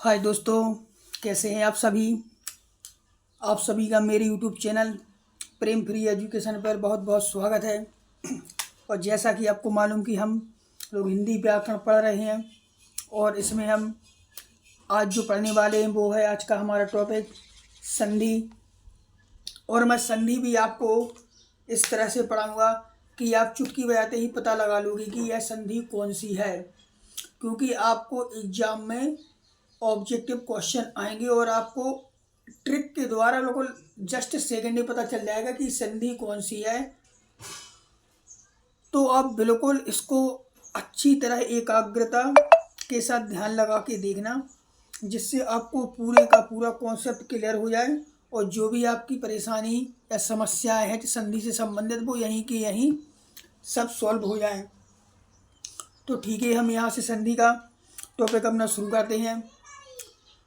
हाय दोस्तों, कैसे हैं आप सभी का मेरे यूट्यूब चैनल प्रेम फ्री एजुकेशन पर बहुत बहुत स्वागत है। और जैसा कि आपको मालूम कि हम लोग हिंदी व्याकरण पढ़ रहे हैं और इसमें हम आज जो पढ़ने वाले हैं वो है आज का हमारा टॉपिक संधि। और मैं संधि भी आपको इस तरह से पढ़ाऊँगा कि आप चुटकी बजाते ही पता लगा लोगे कि यह संधि कौन सी है, क्योंकि आपको एग्जाम में ऑब्जेक्टिव क्वेश्चन आएंगे और आपको ट्रिक के द्वारा बिल्कुल जस्ट सेकंड में पता चल जाएगा कि संधि कौन सी है। तो आप बिल्कुल इसको अच्छी तरह एकाग्रता के साथ ध्यान लगा के देखना, जिससे आपको पूरे का पूरा कॉन्सेप्ट क्लियर हो जाए और जो भी आपकी परेशानी या समस्याएं हैं संधि से संबंधित वो यहीं के यहीं सब सॉल्व हो जाए। तो ठीक है, हम यहाँ से संधि का टॉपिक अपना शुरू करते हैं।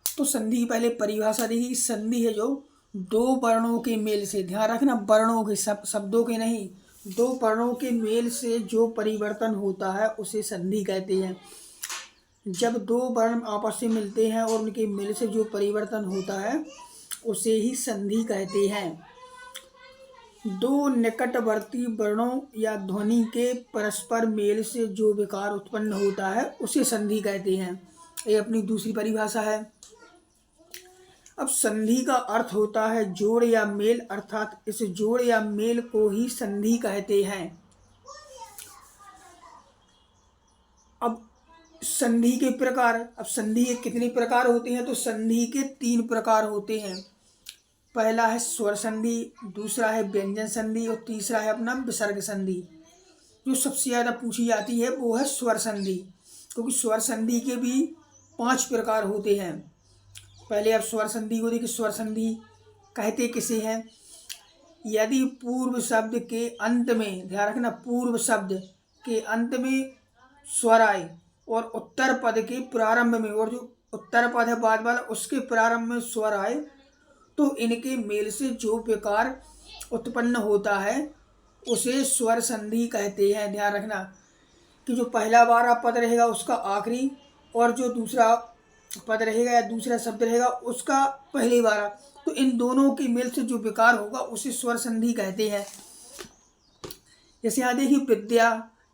तो संधि की पहले परिभाषा देखिए। संधि है जो दो वर्णों के मेल से, ध्यान रखना वर्णों के, शब्दों के नहीं, दो वर्णों के मेल से जो परिवर्तन होता है उसे संधि कहते हैं। जब दो वर्ण आपस में मिलते हैं और उनके मेल से जो परिवर्तन होता है उसे ही संधि कहते हैं। दो निकटवर्ती वर्णों या ध्वनि के परस्पर मेल से जो विकार उत्पन्न होता है उसे संधि कहते हैं। ये अपनी दूसरी परिभाषा है। अब संधि का अर्थ होता है जोड़ या मेल, अर्थात इस जोड़ या मेल को ही संधि कहते हैं। अब संधि के प्रकार, अब संधि के कितने प्रकार होते हैं? तो संधि के 3 प्रकार होते हैं। पहला है स्वर संधि, दूसरा है व्यंजन संधि और तीसरा है अपना विसर्ग संधि। जो सबसे ज़्यादा पूछी जाती है वो है स्वर संधि, क्योंकि स्वर संधि के भी 5 प्रकार होते हैं। पहले आप स्वर संधि को देखिए। स्वर संधि कहते किसे हैं? यदि पूर्व शब्द के अंत में, ध्यान रखना, पूर्व शब्द के अंत में स्वर आए और उत्तर पद के प्रारंभ में, और जो उत्तर पद है बाद वाला उसके प्रारंभ में स्वर आए, तो इनके मेल से जो विकार उत्पन्न होता है उसे स्वर संधि कहते हैं। ध्यान रखना कि जो पहला वाला पद रहेगा उसका आखिरी, और जो दूसरा पद रहेगा या दूसरा शब्द रहेगा उसका पहली बार, तो इन दोनों के मेल से जो विकार होगा उसे स्वर संधि कहते हैं। जैसे यहाँ देखिए विद्या,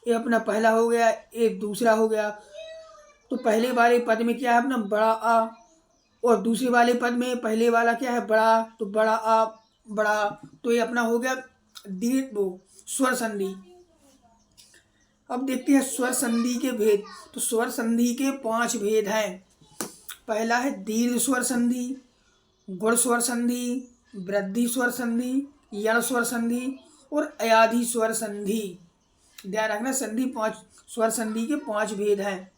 ये अपना पहला हो गया, एक दूसरा हो गया। तो पहले वाले पद में क्या है अपना बड़ा आ, और दूसरे वाले पद में पहले वाला क्या है बड़ा, तो बड़ा आ बड़ा, तो ये अपना हो गया दीर्घ वो स्वर संधि। अब देखते हैं स्वर संधि के भेद। तो स्वर संधि के 5 भेद हैं। पहला है दीर्घ स्वर संधि, गुण स्वर संधि, वृद्धि स्वर संधि, यण स्वर संधि और अयाधि स्वर संधि। ध्यान रखना संधि 5 स्वर संधि के 5 भेद हैं।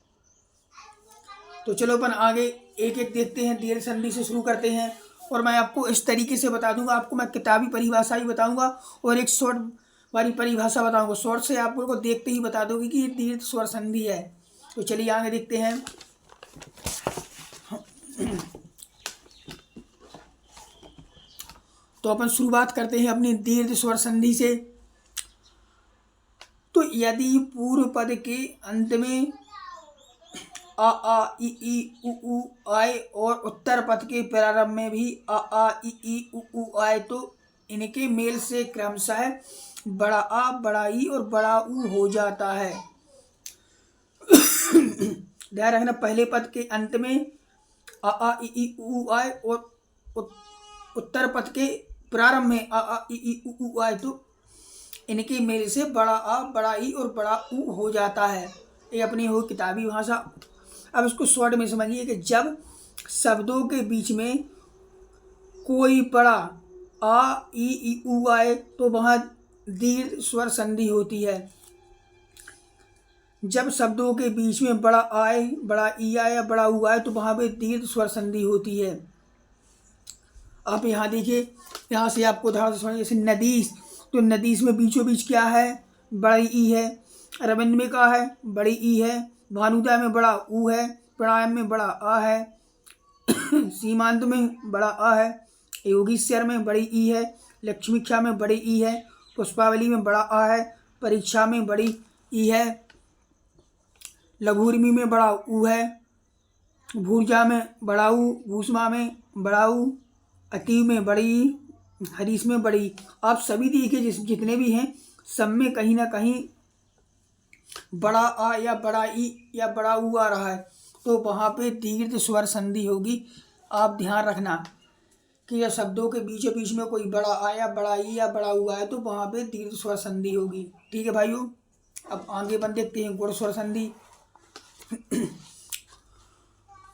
तो चलो अपन आगे एक एक देखते हैं। दीर्घ संधि से शुरू करते हैं और मैं आपको इस तरीके से बता दूंगा। आपको मैं किताबी परिभाषा ही बताऊंगा और एक शॉर्ट वाली परिभाषा बताऊंगा। शॉर्ट से आप लोगों को देखते ही बता दोगे कि ये दीर्घ स्वर संधि है। तो चलिए आगे देखते हैं। तो अपन शुरुआत करते हैं अपनी दीर्घ स्वर संधि से। तो यदि पूर्व पद के अंत में आ ई उ आए और उत्तर पद के प्रारंभ में भी आ ई उ आए, तो इनके मेल से क्रमशः बड़ा आ, बड़ा ई और बड़ा ऊ हो जाता है। ध्यान रखना पहले पद के अंत में आ ई उ आए और उत्तर पद के प्रारंभ में आ ई उ आए, तो इनके मेल से बड़ा आ, बड़ा ई और बड़ा ऊ हो जाता है। ये अपनी हो किताबी भाषा। अब इसको शॉर्ट में समझिए कि जब शब्दों के बीच में कोई बड़ा आ ई उ आए तो वहाँ दीर्घ स्वर संधि होती है। जब शब्दों के बीच में बड़ा आए, बड़ा ई आए या बड़ा ऊ आए तो वहाँ पे दीर्घ स्वर संधि होती है। आप यहाँ देखिए, यहाँ से आपको उदाहरण से समझिए। जैसे नदीस, तो नदीस में बीचों बीच क्या है? बड़ी ई है। रविंद्र में क्या है? बड़ी ई है। भानुदा में बड़ा ऊ है। प्राणायाम में बड़ा आ है। सीमांत में बड़ा आ है। योगीश्वर में बड़ी ई है। लक्ष्मीक्षा में बड़ी ई है। पुष्पावली में बड़ा आ है। परीक्षा में बड़ी ई है। लघुर्मी में बड़ा ऊ है। भूर्जा में बड़ाऊ, भूष्मा में बड़ाऊ, अतीव में बड़ी, हरीश में बड़ी। आप सभी देखिए जितने भी हैं सब में कहीं ना कहीं बड़ा आ या बड़ा ई या बड़ा ऊ आ रहा है, तो वहाँ पे दीर्घ स्वर संधि होगी। आप ध्यान रखना कि या शब्दों के बीचों बीच में कोई बड़ा आ या बड़ा ई या बड़ा ऊ आए तो वहाँ पे दीर्घ स्वर संधि होगी। ठीक है भाइयों, अब आगे बन देखते हैं गुण स्वर संधि।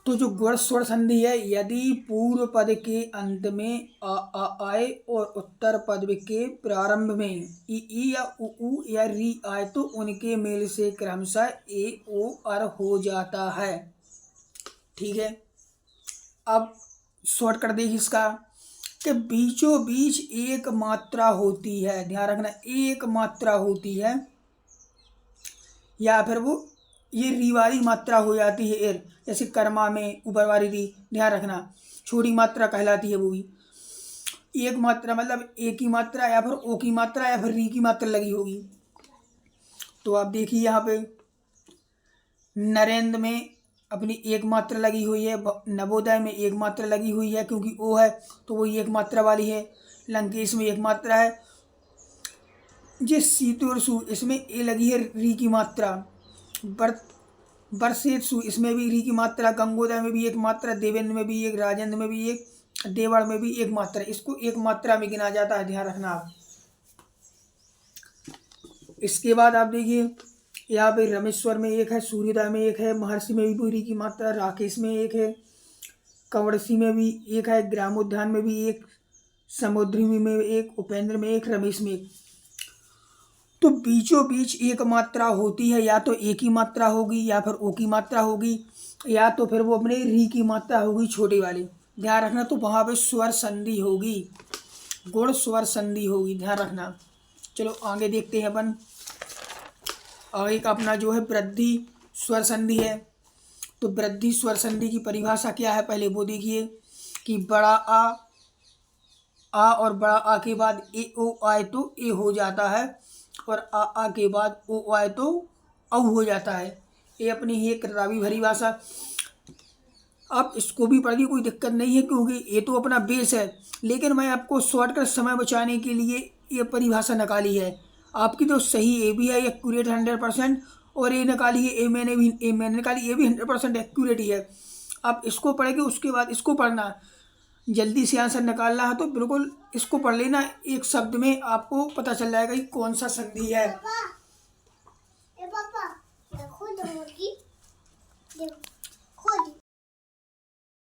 तो जो गुण स्वर संधि है, यदि पूर्व पद के अंत में आ आए और उत्तर पद के प्रारंभ में ई या उ या री आए तो उनके मेल से क्रमशः ए ओ अर हो जाता है। ठीक है, अब शॉर्ट कर देखिए इसका कि बीचों बीच एक मात्रा होती है, ध्यान रखना एक मात्रा होती है, या फिर वो ये री वाली मात्रा हो जाती है एर, जैसे कर्मा में ऊपर वाली री, ध्यान रखना छोटी मात्रा कहलाती है वो भी। एक मात्रा मतलब एक की मात्रा या फिर ओ की मात्रा या फिर री की मात्रा लगी होगी। तो आप देखिए यहाँ पे नरेंद्र में अपनी एक मात्रा लगी हुई है, नवोदय में एक मात्रा लगी हुई है क्योंकि ओ है तो वो एक मात्रा वाली है, लंकेश में एक मात्रा है, जिस सीतु और सु इसमें ए लगी है री की मात्रा, बरसेतसु इसमें भी री की मात्रा, गंगोदय में भी एक मात्रा, देवेंद्र में भी एक, राजेंद्र में भी एक, देवड़ में भी एक मात्रा, इसको एक मात्रा में गिना जाता है, ध्यान रखना आप। इसके बाद आप देखिए यहाँ पे रमेश्वर में एक है, सूर्योदय में एक है, महर्षि में भी री की मात्रा, राकेश में एक है, कवड़सी में भी एक है, ग्रामोद्यान में भी एक, समुद्री में एक, उपेंद्र में एक, रमेश में एक। तो बीचों बीच एक मात्रा होती है, या तो एक ही मात्रा होगी या फिर ओ की मात्रा होगी या तो फिर वो अपने री की मात्रा होगी छोटी वाली, ध्यान रखना। तो वहाँ पे स्वर संधि होगी, गुण स्वर संधि होगी, ध्यान रखना। चलो आगे देखते हैं अपन। आगे का अपना जो है वृद्धि स्वर संधि है। तो वृद्धि स्वर संधि की परिभाषा क्या है पहले वो देखिए कि बड़ा आ और बड़ा आ के बाद ए ओ आए तो ए हो जाता है, और आ के बाद ओ आए तो औ हो जाता है। ये अपनी ही एक किताबी भरी भाषा, आप इसको भी पढ़िए कोई दिक्कत नहीं है क्योंकि ये तो अपना बेस है, लेकिन मैं आपको शॉर्टकट समय बचाने के लिए ये परिभाषा निकाली है। आपकी तो सही ए भी है एक्यूरेट 100%, और ये निकाली है ए मैंने निकाली ये भी 100% एक्यूरेट ही है। आप इसको पढ़ के उसके बाद इसको पढ़ना, जल्दी से आंसर निकालना है तो बिल्कुल इसको पढ़ लेना, एक शब्द में आपको पता चल जाएगा कि कौन सा संधि है।